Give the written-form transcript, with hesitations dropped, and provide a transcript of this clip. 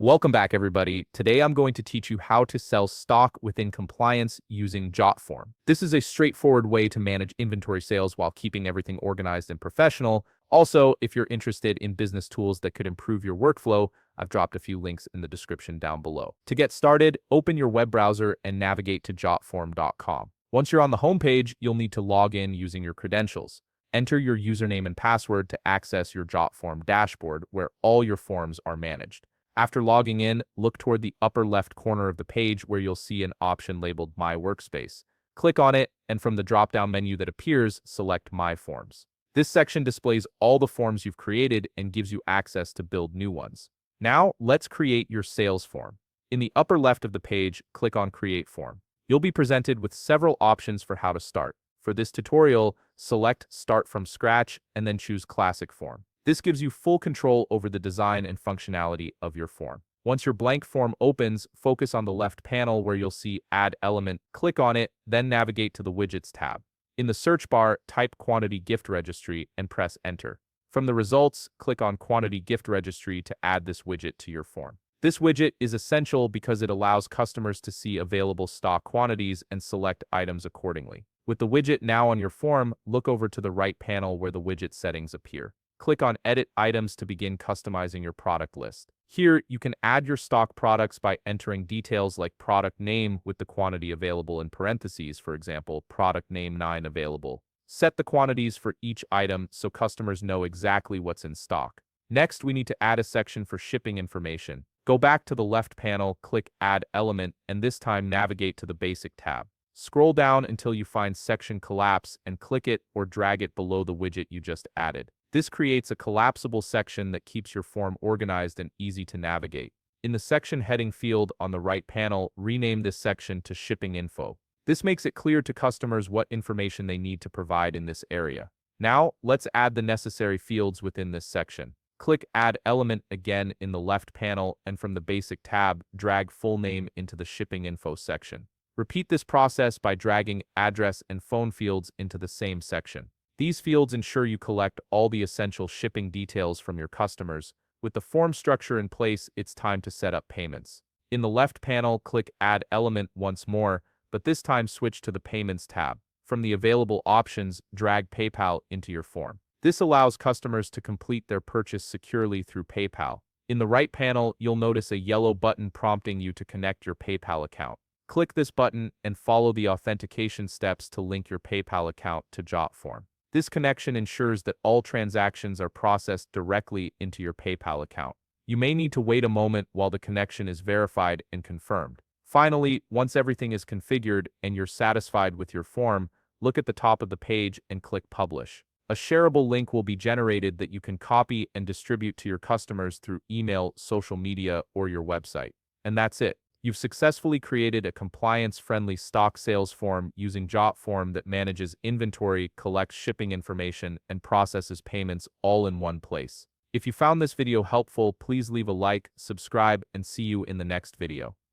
Welcome back, everybody. Today I'm going to teach you how to sell stock within compliance using Jotform. This is a straightforward way to manage inventory sales while keeping everything organized and professional. Also, if you're interested in business tools that could improve your workflow, I've dropped a few links in the description down below. To get started, open your web browser and navigate to jotform.com. Once you're on the homepage, you'll need to log in using your credentials. Enter your username and password to access your Jotform dashboard where all your forms are managed. After logging in, look toward the upper left corner of the page where you'll see an option labeled My Workspace. Click on it, and from the drop-down menu that appears, select My Forms. This section displays all the forms you've created and gives you access to build new ones. Now, let's create your sales form. In the upper left of the page, click on Create Form. You'll be presented with several options for how to start. For this tutorial, select Start from Scratch and then choose Classic Form. This gives you full control over the design and functionality of your form. Once your blank form opens, focus on the left panel where you'll see Add Element, click on it, then navigate to the Widgets tab. In the search bar, type Quantity Gift Registry and press Enter. From the results, click on Quantity Gift Registry to add this widget to your form. This widget is essential because it allows customers to see available stock quantities and select items accordingly. With the widget now on your form, look over to the right panel where the widget settings appear. Click on Edit Items to begin customizing your product list. Here, you can add your stock products by entering details like product name with the quantity available in parentheses, for example, product name 9 available. Set the quantities for each item so customers know exactly what's in stock. Next, we need to add a section for shipping information. Go back to the left panel, click Add Element, and this time navigate to the Basic tab. Scroll down until you find Section Collapse and click it or drag it below the widget you just added. This creates a collapsible section that keeps your form organized and easy to navigate. In the section heading field on the right panel, rename this section to Shipping Info. This makes it clear to customers what information they need to provide in this area. Now, let's add the necessary fields within this section. Click Add Element again in the left panel, and from the Basic tab, drag full name into the Shipping Info section. Repeat this process by dragging address and phone fields into the same section. These fields ensure you collect all the essential shipping details from your customers. With the form structure in place, it's time to set up payments. In the left panel, click Add Element once more, but this time switch to the Payments tab. From the available options, drag PayPal into your form. This allows customers to complete their purchase securely through PayPal. In the right panel, you'll notice a yellow button prompting you to connect your PayPal account. Click this button and follow the authentication steps to link your PayPal account to Jotform. This connection ensures that all transactions are processed directly into your PayPal account. You may need to wait a moment while the connection is verified and confirmed. Finally, once everything is configured and you're satisfied with your form, look at the top of the page and click Publish. A shareable link will be generated that you can copy and distribute to your customers through email, social media, or your website. And that's it. You've successfully created a compliance-friendly stock sales form using Jotform that manages inventory, collects shipping information, and processes payments all in one place. If you found this video helpful, please leave a like, subscribe, and see you in the next video.